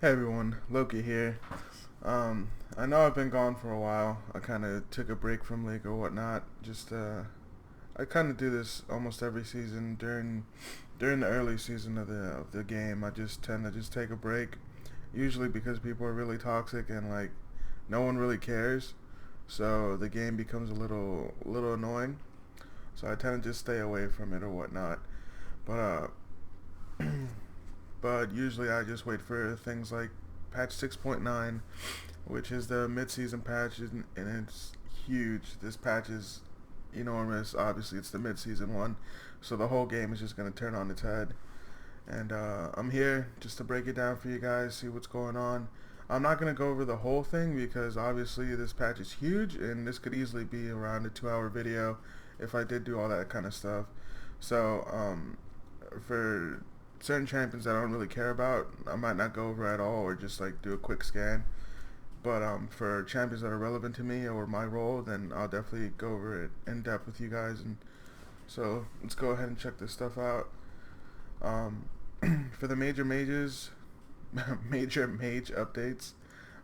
Hey everyone, Loki here. I know I've been gone for a while. I kind of took a break from League or whatnot. I kind of do this almost every season during the early season of the game. I just tend to just take a break, usually because people are really toxic and like no one really cares. So the game becomes a little annoying. So I tend to just stay away from it or whatnot. But but usually I just wait for things like patch 6.9, which is the mid-season patch, and it's huge. This patch is enormous. Obviously, it's the mid-season one, so the whole game is just going to turn on its head. And I'm here just to break it down for you guys, see what's going on. I'm not going to go over the whole thing because obviously this patch is huge, and this could easily be around a 2-hour video if I did do all that kind of stuff. So, for certain champions that I don't really care about, I might not go over at all or just like do a quick scan. But for champions that are relevant to me or my role, then I'll definitely go over it in depth with you guys. And so let's go ahead and check this stuff out. Um, for the major mages, major mage updates,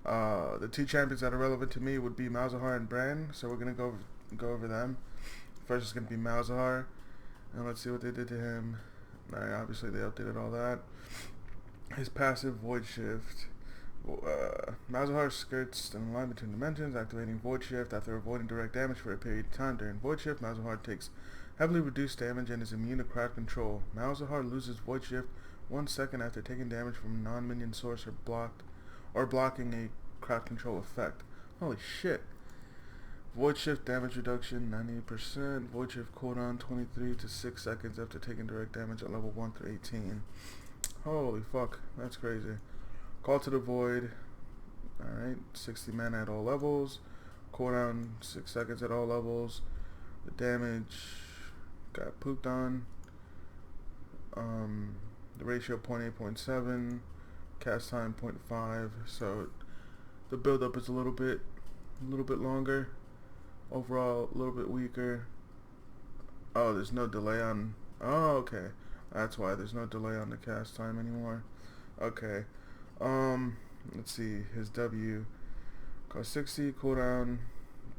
the two champions that are relevant to me would be Malzahar and Bran. So we're gonna go over them. First is gonna be Malzahar, and let's see what they did to him. Alright, obviously they updated all that. His passive Void Shift. Malzahar skirts an line between dimensions, activating Void Shift after avoiding direct damage for a period of time. During Void Shift, Malzahar takes heavily reduced damage and is immune to crowd control. Malzahar loses Void Shift 1 second after taking damage from a non-minion source or blocking a crowd control effect. Holy shit. Void Shift damage reduction 90%. Void Shift cooldown 23 to 6 seconds after taking direct damage at level 1 through 18. Holy fuck, that's crazy. Call to the Void. Alright, 60 mana at all levels. Cooldown 6 seconds at all levels. The damage got pooped on. The ratio 0.8.7. Cast time 0.5. So the build up is a little bit longer. Overall, a little bit weaker. Oh, there's no delay on... Oh, okay. That's why there's no delay on the cast time anymore. Okay. Let's see. His W cost 60, cooldown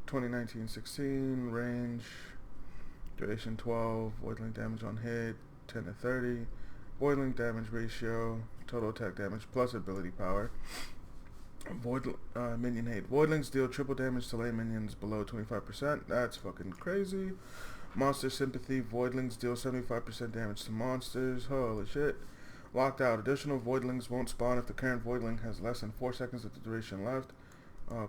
2019-16, range, duration 12, voidlink damage on hit 10 to 30, voidlink damage ratio, total attack damage plus ability power. Minion hate. Voidlings deal triple damage to lay minions below 25%. That's fucking crazy. Monster sympathy. Voidlings deal 75% damage to monsters. Holy shit. Locked out. Additional voidlings won't spawn if the current voidling has less than 4 seconds of the duration left.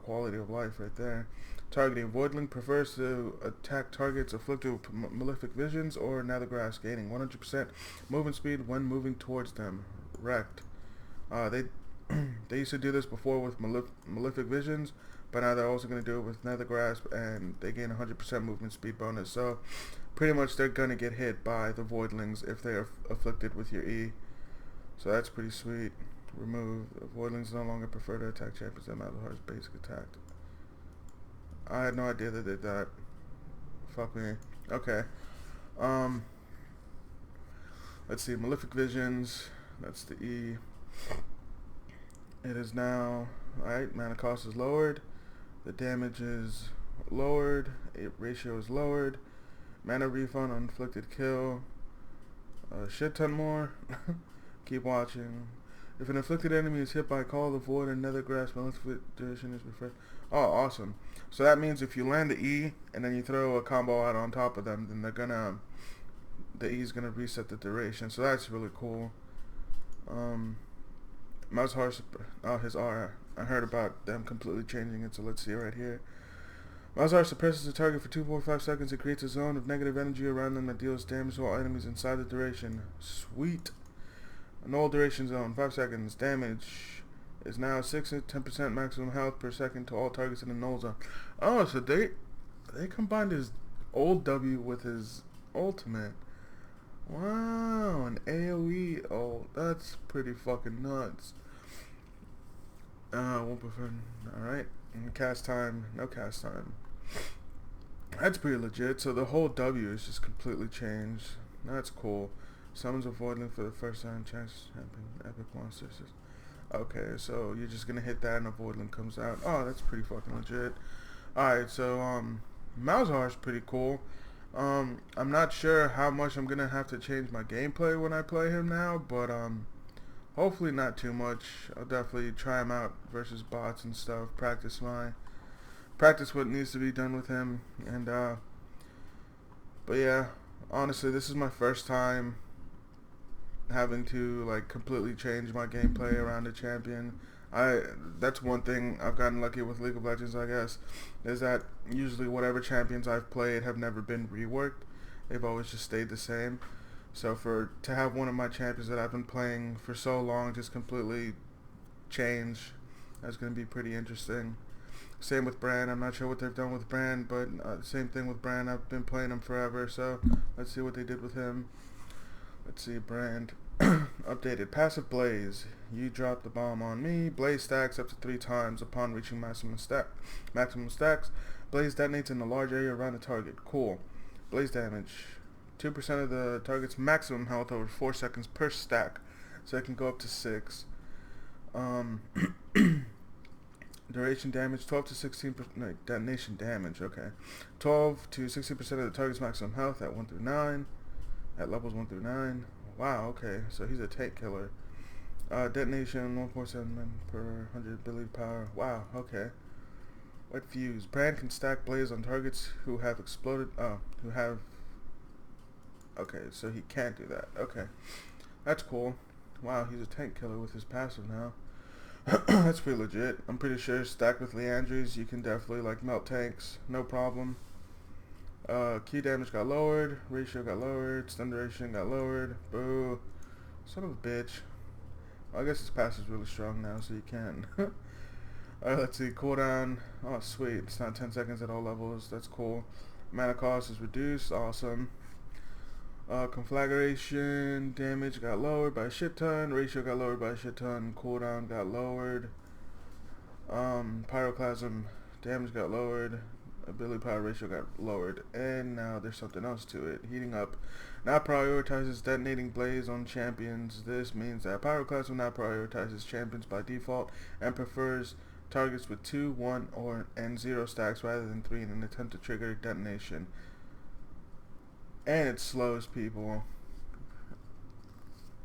Quality of life right there. Targeting. Voidling prefers to attack targets afflicted with malefic visions or nethergrass, gaining 100% movement speed when moving towards them. Wrecked. They used to do this before with malefic visions, but now they're also going to do it with nether grasp, and they gain 100% movement speed bonus. So pretty much they're going to get hit by the voidlings if they're afflicted with your E. So that's pretty sweet. Remove. Voidlings no longer prefer to attack champions that Malzahar's basic attack. I had no idea they did that. Fuck me. Okay. Let's see. Malefic visions. That's the E. It is now, alright, mana cost is lowered, the damage is lowered, ratio is lowered, mana refund on inflicted kill, a shit ton more. Keep watching. If an afflicted enemy is hit by Call of the Void or Nether Grasp, malefic duration is refreshed. Oh, awesome. So that means if you land the E and then you throw a combo out on top of them, then the E is gonna reset the duration. So that's really cool. Malzahar, his R. I heard about them completely changing it, so let's see right here. Malzahar suppresses the target for 2.5 seconds. It creates a zone of negative energy around them that deals damage to all enemies inside the duration. Sweet. A null duration zone, 5 seconds. Damage is now 6 and 10% maximum health per second to all targets in the null zone. Oh, so they combined his old W with his ultimate. Wow, an AoE. Oh, that's pretty fucking nuts. Won't prefer. Alright. Cast time. No cast time. That's pretty legit. So the whole W is just completely changed. That's cool. Summons a voidling for the first time. Chance champion. Epic monsters. Okay, so you're just gonna hit that and a Voidling comes out. Oh, that's pretty fucking legit. Alright, so Malzahar's pretty cool. I'm not sure how much I'm gonna have to change my gameplay when I play him now, but hopefully not too much. I'll definitely try him out versus bots and stuff. Practice what needs to be done with him, and but yeah, honestly, this is my first time having to like completely change my gameplay around a champion. That's one thing I've gotten lucky with League of Legends, I guess, is that usually whatever champions I've played have never been reworked. They've always just stayed the same. So to have one of my champions that I've been playing for so long just completely change, that's going to be pretty interesting. Same with Bran. I'm not sure what they've done with Bran, but same thing with Bran. I've been playing him forever, so let's see what they did with him. Let's see, Brand. Updated. Passive Blaze. You drop the bomb on me. Blaze stacks up to 3 times upon reaching maximum stacks. Blaze detonates in a large area around the target. Cool. Blaze damage. 2% of the target's maximum health over 4 seconds per stack. So it can go up to 6. Duration damage, 12 to 16%, no, detonation damage, okay. 12 to 16% of the target's maximum health at 1 through 9. At levels 1 through 9. Wow, okay, so he's a tank killer. Detonation, 1.7 per 100 ability power. Wow, okay. Wet fuse. Brand can stack blaze on targets who have exploded, okay, so he can't do that. Okay, that's cool. Wow, he's a tank killer with his passive now. That's pretty legit. I'm pretty sure stacked with Leandries, you can definitely like melt tanks, no problem. Key damage got lowered, ratio got lowered, stun duration got lowered. Boo. Son of a bitch. Well, I guess his passive is really strong now, so you can. Alright, let's see. Cooldown. Oh, sweet. It's not 10 seconds at all levels. That's cool. Mana cost is reduced. Awesome. Conflagration damage got lowered by a shit ton. Ratio got lowered by a shit ton. Cooldown got lowered. Pyroclasm damage got lowered. Ability power ratio got lowered. And now there's something else to it. Heating up. Now prioritizes detonating blaze on champions. This means that Pyroclasm now prioritizes champions by default and prefers targets with 2, 1, and 0 stacks rather than 3 in an attempt to trigger detonation. And it slows people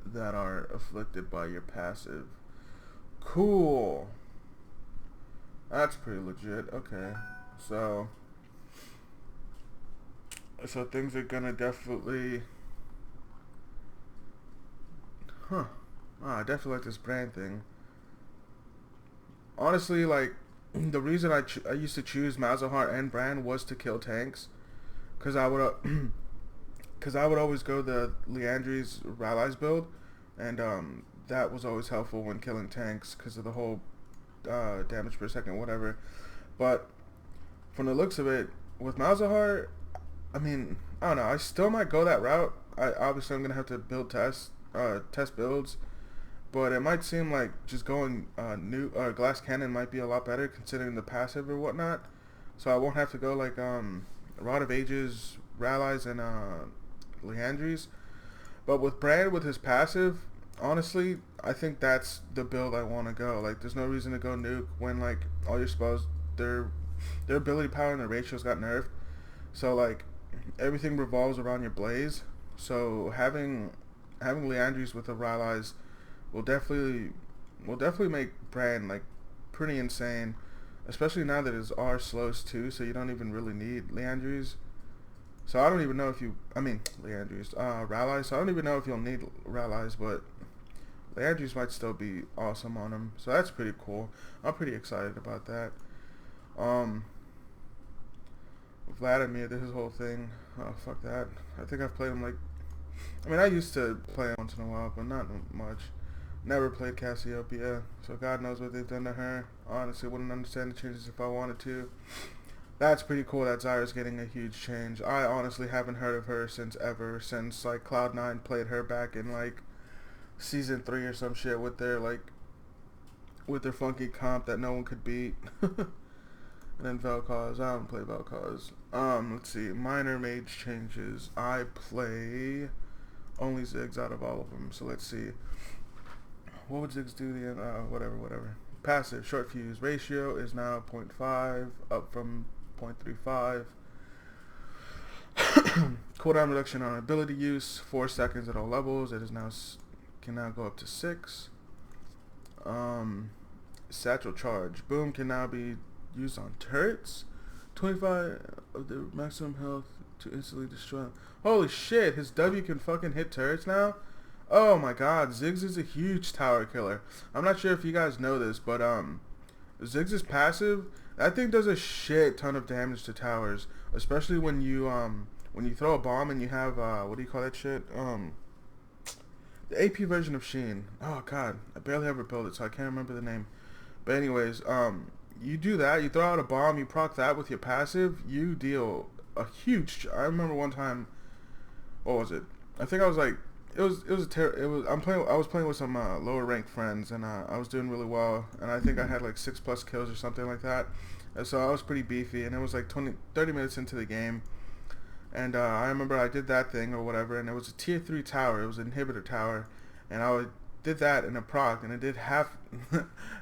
that are afflicted by your passive. Cool. That's pretty legit. Okay. So things are gonna definitely... I definitely like this brand thing. Honestly, like, the reason I used to choose Malzahar and Bran was to kill tanks. Because I would always go the Leandries Rallies build, and that was always helpful when killing tanks because of the whole damage per second, whatever. But from the looks of it, with Malzahar, I mean, I don't know. I still might go that route. Obviously I'm gonna have to build test builds, but it might seem like just going new glass cannon might be a lot better considering the passive or whatnot. So I won't have to go like Rod of Ages, Rallies, and Leandries. But with Brand with his passive, honestly, I think that's the build I want to go. Like, there's no reason to go nuke when like all your spells, their ability power and their ratios got nerfed. So like everything revolves around your blaze. So having Leandries with the Rallies will definitely make Brand like pretty insane, especially now that his R slows too. So you don't even really need Leandries. So I don't even know if Leandries, Rallies. So I don't even know if you'll need Rallies, but Leandries might still be awesome on him. So that's pretty cool. I'm pretty excited about that. Vladimir, this whole thing. Oh, fuck that. I think I've played him like... I used to play him once in a while, but not much. Never played Cassiopeia, so God knows what they've done to her. Honestly, wouldn't understand the changes if I wanted to. That's pretty cool that Zyra's getting a huge change. I honestly haven't heard of her since like Cloud9 played her back in like season 3 or some shit with their funky comp that no one could beat. And then Vel'Koz. I don't play Vel'Koz. Let's see. Minor mage changes. I play only Ziggs out of all of them. So let's see. what would Ziggs do? The whatever. Passive short fuse ratio is now 0.5, up from 0.35. Cooldown reduction on ability use, 4 seconds at all levels. It is now can now go up to 6. Satchel charge. Boom can now be used on turrets. 25 of the maximum health to instantly destroy them. Holy shit, his W can fucking hit turrets now? Oh my god, Ziggs is a huge tower killer. I'm not sure if you guys know this, but Ziggs' passive, that thing does a shit ton of damage to towers, especially when you throw a bomb and you have what do you call that shit? The AP version of Sheen. Oh god, I barely ever built it, so I can't remember the name. But anyways, you do that, you throw out a bomb, you proc that with your passive, you deal a huge. I remember one time, what was it? I think I was like, I was playing with some lower ranked friends, and I was doing really well, and I think I had like 6+ kills or something like that. And so I was pretty beefy, and it was like 30 minutes into the game, and I remember I did that thing or whatever, and it was a tier 3 tower. It was an inhibitor tower, and did that in a proc, and it did half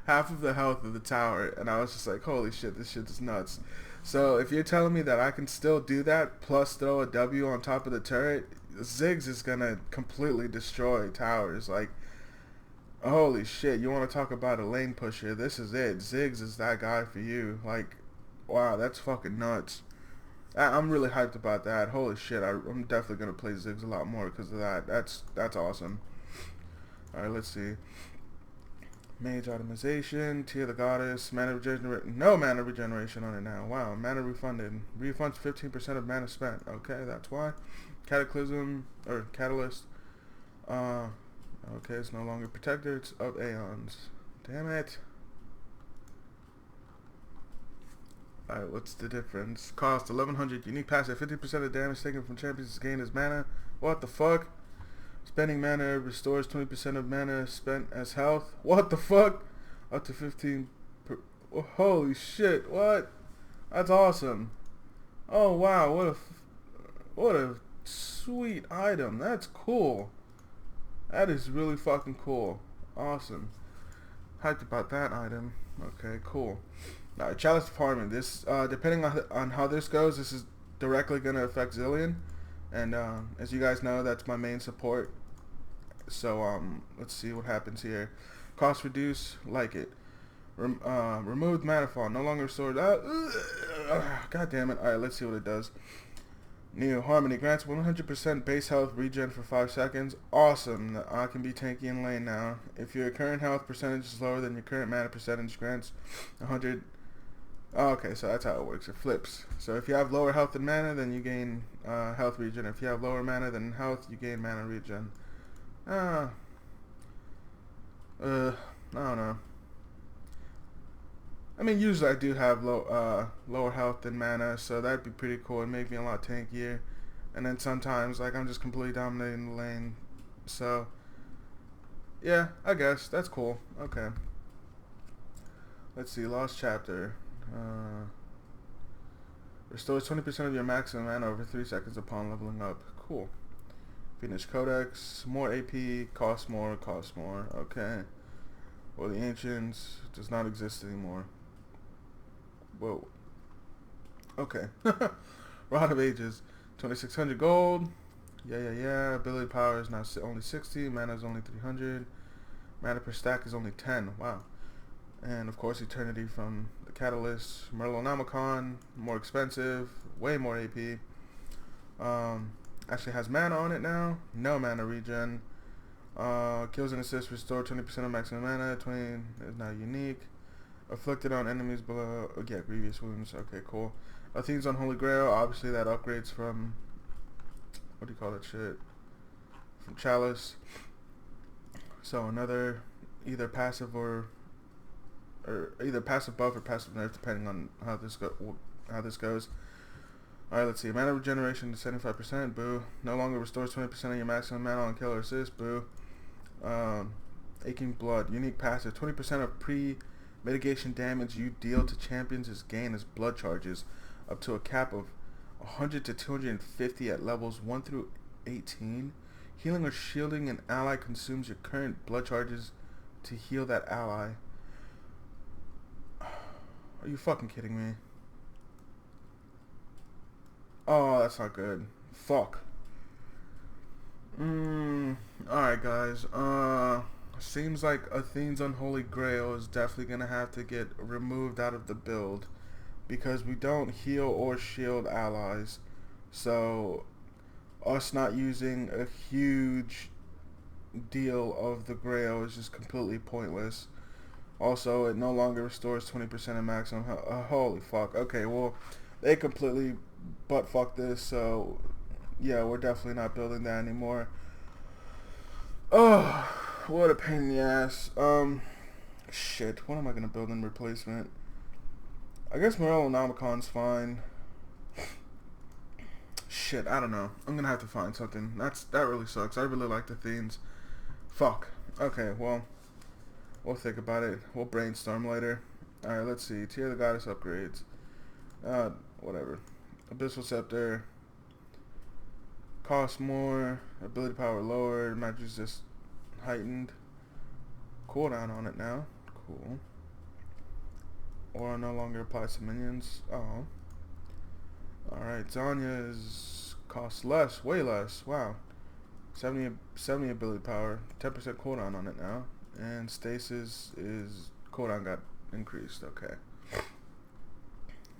of the health of the tower, and I was just like, holy shit, this shit is nuts. So if you're telling me that I can still do that plus throw a W on top of the turret, Ziggs is gonna completely destroy towers. Like, holy shit, you want to talk about a lane pusher? This is it. Ziggs is that guy for you. Like, wow, that's fucking nuts. I'm really hyped about that. Holy shit, I'm definitely gonna play Ziggs a lot more because of that. That's awesome. All right, let's see. Mage Automation, Tier the Goddess, mana regeneration. No mana regeneration on it now. Wow, mana refunded. Refunds 15% of mana spent. Okay, that's why. Cataclysm or Catalyst. Okay, it's no longer protected. It's of Aeons. Damn it. Alright, what's the difference? Cost 1100. Unique passive. 50% of damage taken from champions is gained as mana. What the fuck? Spending mana restores 20% of mana spent as health. What the fuck? Up to 15 per... Oh, holy shit, what? That's awesome. Oh wow, what a sweet item. That's cool. That is really fucking cool. Awesome. Hyped about that item. Okay, cool. Alright, Chalice Department. This, depending on how this goes, this is directly going to affect Zillion. And as you guys know, that's my main support. So let's see what happens here. Cost reduce, like it. Removed Manafall, no longer restored. God damn it. Alright, let's see what it does. New Harmony grants 100% base health regen for 5 seconds. Awesome. I can be tanky in lane now. If your current health percentage is lower than your current mana percentage, grants 100. Okay, so that's how it works. It flips. So if you have lower health than mana, then you gain health regen. If you have lower mana than health, you gain mana regen. I don't know. I mean, usually I do have lower health than mana, so that'd be pretty cool. It'd make me a lot tankier. And then sometimes, like, I'm just completely dominating the lane. So, yeah, I guess. That's cool. Okay. Let's see, Lost Chapter. Restores 20% of your maximum mana over 3 seconds upon leveling up. Cool. Finish Codex. More AP. Cost more. Okay. Well, the Ancients does not exist anymore. Whoa. Okay. Rod of Ages. 2600 gold. Yeah. Ability power is now only 60. Mana is only 300. Mana per stack is only 10. Wow. And of course, Eternity from the Catalyst. Merlonomicon, more expensive, way more AP. Actually has mana on it now. No mana regen. Kills and assists restore 20% of maximum mana. 20 is now unique. Afflicted on enemies below. Oh, yeah, grievous wounds. Okay, cool. Athene's on Holy Grail. Obviously, that upgrades from, what do you call that shit? From Chalice. So another either passive or either passive buff or passive nerf, depending on how this goes. Alright, let's see. Mana regeneration to 75%. Boo. No longer restores 20% of your maximum mana on kill or assist. Boo. Aching Blood. Unique passive. 20% of pre-mitigation damage you deal to champions is gained as blood charges, up to a cap of 100 to 250 at levels 1 through 18. Healing or shielding an ally consumes your current blood charges to heal that ally. Are you fucking kidding me? Oh, that's not good. Fuck. Alright, guys. Seems like Athene's Unholy Grail is definitely gonna have to get removed out of the build because we don't heal or shield allies. So, us not using a huge deal of the Grail is just completely pointless. Also, it no longer restores 20% of maximum health. Holy fuck. Okay, well, they completely butt fuck this, so yeah, we're definitely not building that anymore. Oh, what a pain in the ass. Shit, what am I gonna build in replacement? I guess Morellonomicon's fine. Shit, I don't know. I'm gonna have to find something. That really sucks. I really like the themes. Fuck. Okay, well, we'll think about it. We'll brainstorm later. Alright, let's see. Tier of the Goddess upgrades. Whatever. Abyssal Scepter. Cost more. Ability power lowered. Magic resist heightened. Cooldown on it now. Cool. Aura no longer applies to minions. Oh. Alright, Zanya's costs less. Way less. Wow. 70 ability power. 10% cooldown on it now. And Stasis is cooldown got increased. Okay.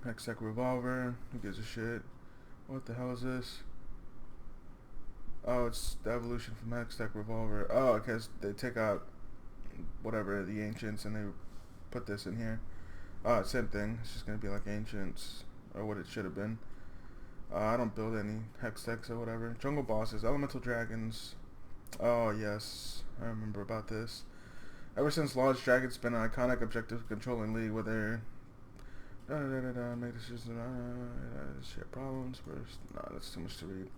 Hextech Revolver. Who gives a shit? What the hell is this? Oh, it's the evolution from Hextech Revolver. Oh, because they take out whatever, the Ancients, and they put this in here. Same thing. It's just going to be like Ancients, or what it should have been. I don't build any Hextechs or whatever. Jungle Bosses. Elemental Dragons. Oh, yes. I remember about this. Ever since Lodge Dragon's been an iconic objective controlling league where they're make decisions, share problems first. Nah, that's too much to read.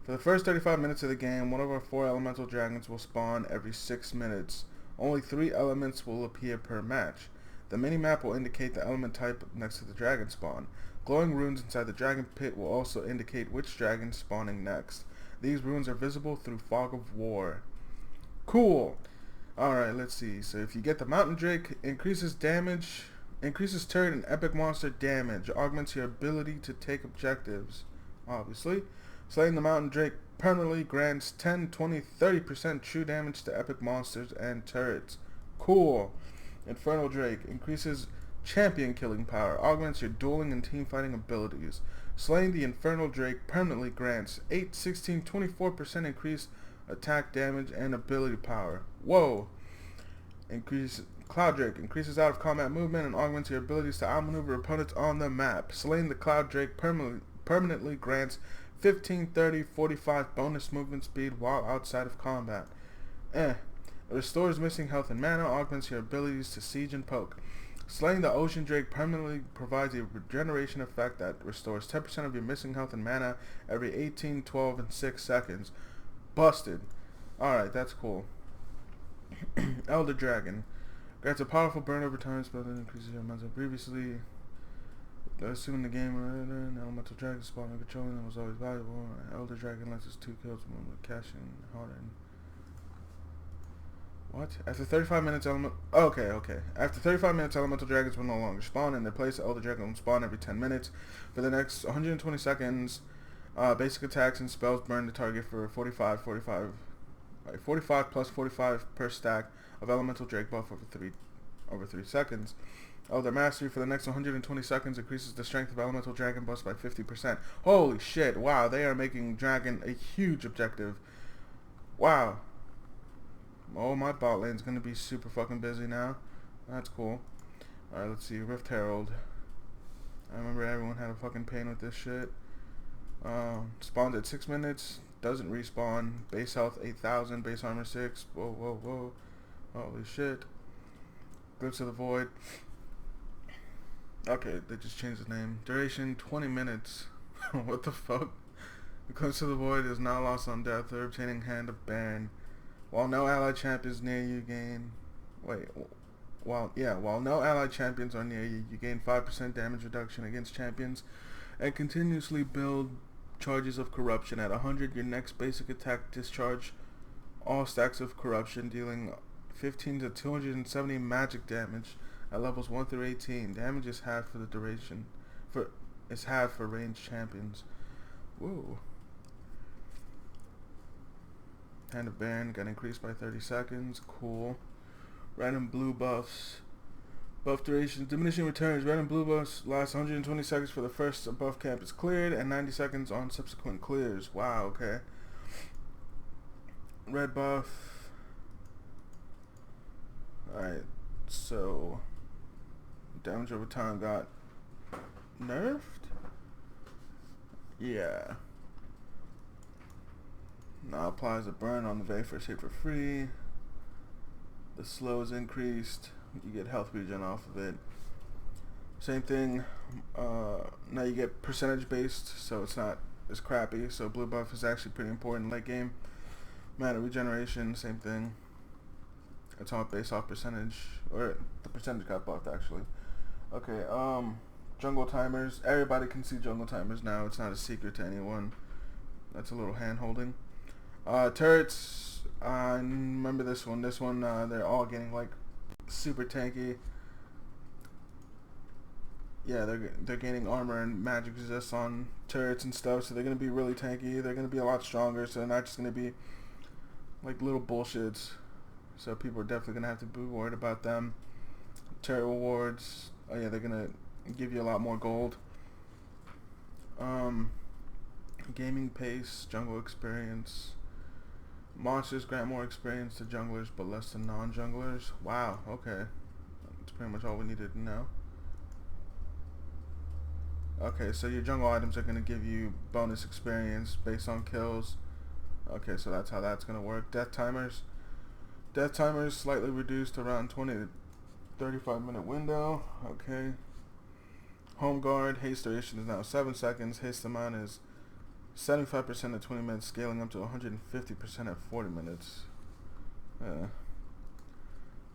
For the first 35 minutes of the game, one of our 4 elemental dragons will spawn every 6 minutes. Only 3 elements will appear per match. The mini-map will indicate the element type next to the dragon spawn. Glowing runes inside the dragon pit will also indicate which dragon is spawning next. These runes are visible through Fog of War. Cool! Alright, let's see. So if you get the Mountain Drake, increases damage, increases turret and epic monster damage, augments your ability to take objectives, obviously. Slaying the Mountain Drake permanently grants 10, 20, 30% true damage to epic monsters and turrets. Cool. Infernal Drake increases champion killing power, augments your dueling and team fighting abilities. Slaying the Infernal Drake permanently grants 8, 16, 24% increased attack damage and ability power. Whoa. Cloud Drake increases out of combat movement and augments your abilities to outmaneuver opponents on the map. Slaying the Cloud Drake permanently grants 15, 30, 45 bonus movement speed while outside of combat. It restores missing health and mana, augments your abilities to siege and poke. Slaying the Ocean Drake permanently provides a regeneration effect that restores 10% of your missing health and mana every 18, 12, and 6 seconds. Busted. Alright, that's cool. Elder Dragon. Grants a powerful burn over time spell that increases your amounts of previously. Assuming the game an elemental dragon spawn and controlling them was always valuable. Elder Dragon lets us 2 kills with cashing harder. What? After 35 minutes, Okay. After 35 minutes, elemental dragons will no longer spawn. In their place, Elder Dragon will spawn every 10 minutes. For the next 120 seconds, basic attacks and spells burn the target for 45 plus 45 per stack of elemental drake buff over 3 seconds. Elder Mastery for the next 120 seconds increases the strength of elemental dragon buffs by 50%. Holy shit! Wow, they are making dragon a huge objective. Wow. Oh, my bot lane's gonna be super fucking busy now. That's cool. Alright, let's see. Rift Herald. I remember everyone had a fucking pain with this shit. Spawns at 6 minutes. Doesn't respawn. Base health 8,000. Base armor 6. Whoa. Holy shit. Glimpse of the Void. Okay, they just changed the name. Duration 20 minutes. What the fuck? The Glimpse of the Void is now lost on death or obtaining Hand of Baron. While no allied champ is near you, gain... While no allied champions are near you, you gain 5% damage reduction against champions and continuously build charges of corruption. At 100, your next basic attack discharge all stacks of corruption, dealing 15 to 270 magic damage at levels 1 through 18. Damage is half for the duration. It's half for ranged champions. Woo. Hand of Baron got increased by 30 seconds. Cool. Random blue buffs. Buff duration. Diminishing returns. Random blue buffs last 120 seconds for the first buff camp is cleared and 90 seconds on subsequent clears. Wow, okay. Red buff. Alright, so damage over time got nerfed? Yeah. Now applies a burn on the very first hit for free. The slow is increased. You get health regen off of it. Same thing. Now you get percentage based, so it's not as crappy. So blue buff is actually pretty important late game. Mana regeneration, same thing. It's all based off percentage, or the percentage got buffed actually. Okay, jungle timers. Everybody can see jungle timers now. It's not a secret to anyone. That's a little hand holding. Turrets. I remember this one. This one, they're all getting like super tanky. Yeah, they're gaining armor and magic resist on turrets and stuff, so they're gonna be really tanky. They're gonna be a lot stronger, so they're not just gonna be like little bullshits. So people are definitely gonna have to be worried about them. Turret rewards. Oh yeah, they're gonna give you a lot more gold. Gaming pace, jungle experience. Monsters grant more experience to junglers but less to non-junglers. Wow, okay. That's pretty much all we needed to know. Okay, so your jungle items are going to give you bonus experience based on kills. Okay, so that's how that's going to work. Death timers. Death timers slightly reduced around 20 to 35 minute window. Okay. Home guard. Haste duration is now 7 seconds. Haste amount is 75% at 20 minutes, scaling up to 150% at 40 minutes.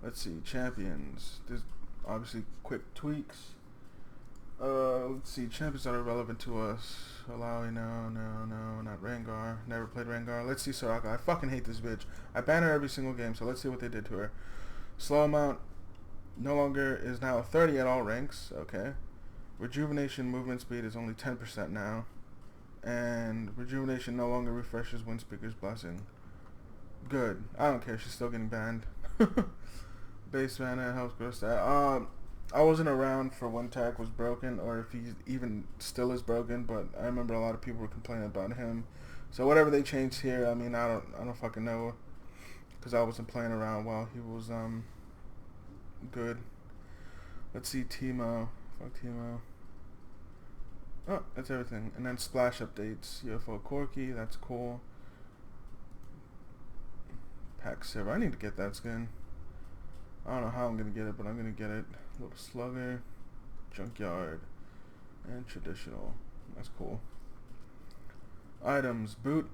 Let's see, champions. There's obviously quick tweaks. Let's see, champions that are relevant to us. Alawi, no, not Rengar. Never played Rengar. Let's see Soraka. I fucking hate this bitch. I ban her every single game, so let's see what they did to her. Slow amount no longer is now 30 at all ranks. Okay. Rejuvenation movement speed is only 10% now. And rejuvenation no longer refreshes Windspeaker's Blessing. Good. I don't care. She's still getting banned. Base mana helps grow stat. I wasn't around for when Tack was broken, or if he even still is broken. But I remember a lot of people were complaining about him. So whatever they changed here, I mean, I don't fucking know, because I wasn't playing around while he was good. Let's see, Teemo. Fuck Teemo. Oh, that's everything. And then splash updates. UFO Corky, that's cool. Pack Silver. I need to get that skin. I don't know how I'm going to get it, but I'm going to get it. Little Slugger. Junkyard. And Traditional. That's cool. Items. Boot.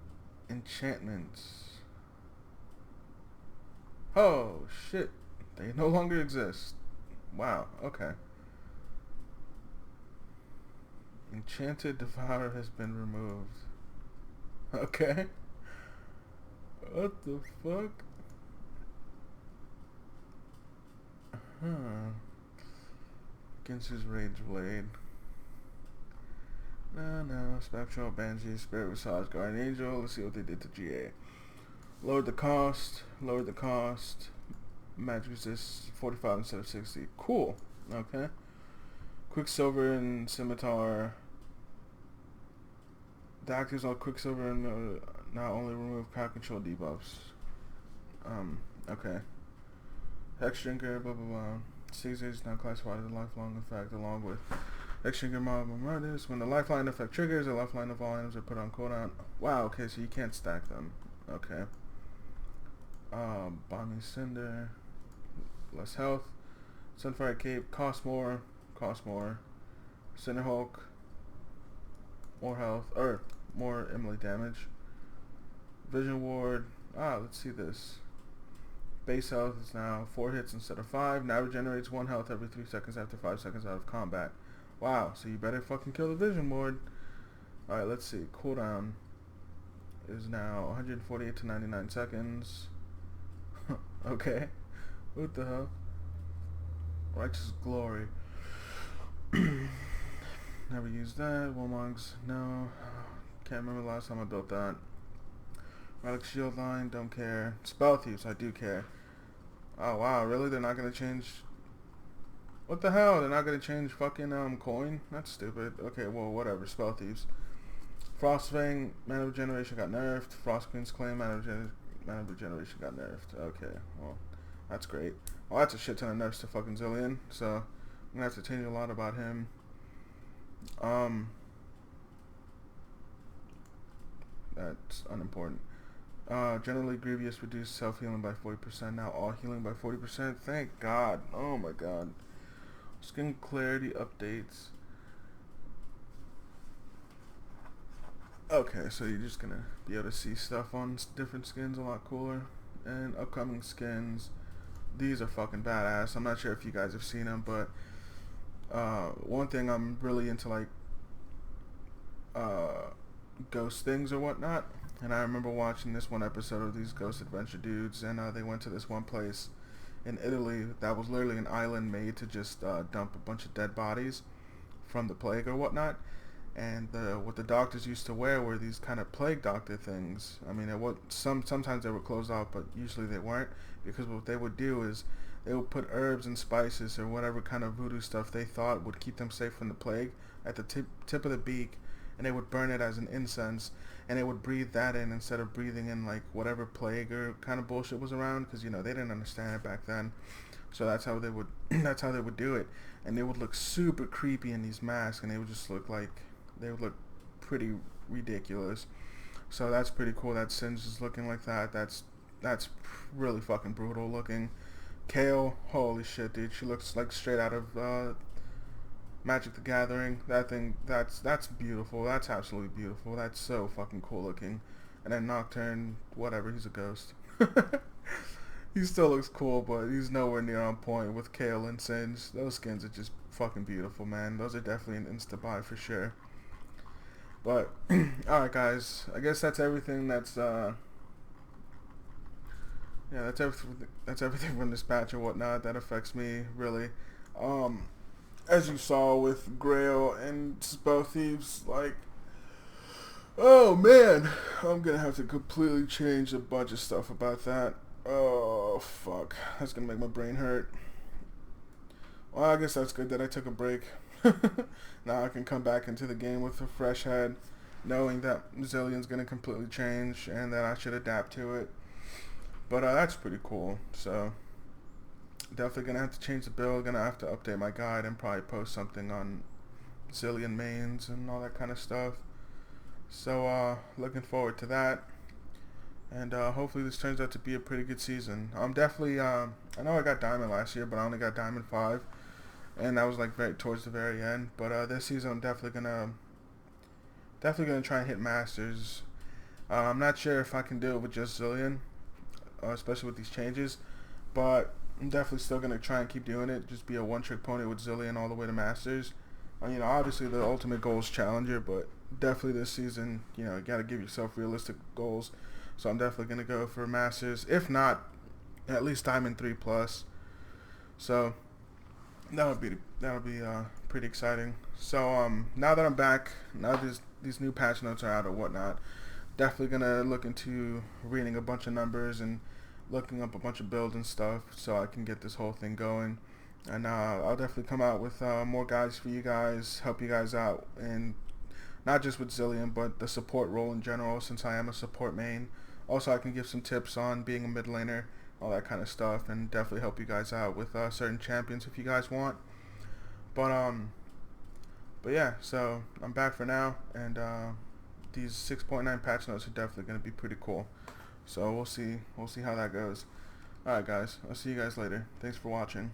Enchantments. Oh, shit. They no longer exist. Wow, okay. Enchanted Devourer has been removed. Okay. What the fuck? Ginsu's Rage Blade. No. Spectral, Banshee, Spirit Visage, Guardian Angel. Let's see what they did to GA. Lowered the cost. Magic resist 45 instead of 60. Cool. Okay. Quicksilver and Scimitar. The actives on Quicksilver and not only remove crowd control debuffs. Okay. Hex Drinker, blah blah blah. Caesar is now classified as a lifelong effect along with Hex Drinker Mob Murders. When the lifeline effect triggers, the lifeline of all items are put on cooldown. Wow, okay, so you can't stack them. Okay. Bombing Cinder. Less health. Sunfire Cape, cost more. Cinder Hulk, more health, or more Emily damage. Vision Ward, let's see this. Base health is now 4 hits instead of 5. Now regenerates 1 health every 3 seconds after 5 seconds out of combat. Wow, so you better fucking kill the Vision Ward. Alright, let's see. Cooldown is now 148 to 99 seconds. Okay. What the hell? Righteous Glory. Never used that. Warmongs, no. Can't remember the last time I built that. Relic Shield Line, don't care. Spell Thieves, I do care. Oh wow, really? They're not gonna change... What the hell? They're not gonna change fucking coin? That's stupid. Okay, well whatever. Spell Thieves. Frostfang, Mana Regeneration got nerfed. Frost Queen's Claim, Mana Regeneration got nerfed. Okay, well, that's great. Well, that's a shit ton of nerfs to fucking Zilean, so I'm gonna have to change a lot about him. That's unimportant. Generally Grievous reduced self-healing by 40%. Now all healing by 40%. Thank God. Oh my God. Skin clarity updates. Okay, so you're just gonna be able to see stuff on different skins a lot cooler. And upcoming skins. These are fucking badass. I'm not sure if you guys have seen them, but one thing I'm really into, like ghost things or whatnot. And I remember watching this one episode of these Ghost Adventure dudes, and they went to this one place in Italy that was literally an island made to just dump a bunch of dead bodies from the plague or whatnot. And what the doctors used to wear were these kind of plague doctor things. I mean, sometimes they were closed off, but usually they weren't, because what they would do is they would put herbs and spices or whatever kind of voodoo stuff they thought would keep them safe from the plague at the tip of the beak, and they would burn it as an incense, and they would breathe that in instead of breathing in like whatever plague or kind of bullshit was around, because you know they didn't understand it back then. So that's how they would do it, and they would look super creepy in these masks, and they would just look like they would look pretty ridiculous. So that's pretty cool. That Singe is looking like that. That's really fucking brutal looking. Kale, holy shit, dude, she looks like straight out of Magic the Gathering. That thing, that's beautiful. That's absolutely beautiful. That's so fucking cool looking. And then Nocturne, whatever, he's a ghost. He still looks cool, but he's nowhere near on point with Kale and Singe. Those skins are just fucking beautiful, man. Those are definitely an insta-buy for sure. But, alright guys, I guess that's everything that's, yeah, that's everything from this patch or whatnot that affects me, really. As you saw with Grail and Spell Thieves, like, oh man, I'm gonna have to completely change a bunch of stuff about that. Oh, fuck. That's gonna make my brain hurt. Well, I guess that's good that I took a break. Now I can come back into the game with a fresh head, knowing that Zilean's gonna completely change and that I should adapt to it. But that's pretty cool. So definitely gonna have to change the build. Gonna have to update my guide and probably post something on Zilean mains and all that kind of stuff. So looking forward to that. And hopefully this turns out to be a pretty good season. I'm definitely, I know I got Diamond last year, but I only got Diamond 5. And that was like towards the very end. But this season I'm definitely gonna try and hit Masters. I'm not sure if I can do it with just Zilean, especially with these changes. But I'm definitely still gonna try and keep doing it. Just be a one-trick pony with Zilean all the way to Masters. You know, obviously the ultimate goal is Challenger, but definitely this season, you know, you gotta give yourself realistic goals. So I'm definitely gonna go for Masters, if not at least Diamond 3+. So that'll be pretty exciting. So now that I'm back, now these new patch notes are out or whatnot, definitely gonna look into reading a bunch of numbers and looking up a bunch of builds and stuff so I can get this whole thing going. And I'll definitely come out with more guides for you guys, help you guys out, and not just with Zilean, but the support role in general, since I am a support main. Also, I can give some tips on being a mid laner, all that kind of stuff, and definitely help you guys out with certain champions if you guys want. But yeah, so I'm back for now, and these 6.9 patch notes are definitely going to be pretty cool. So we'll see how that goes. Alright guys, I'll see you guys later. Thanks for watching.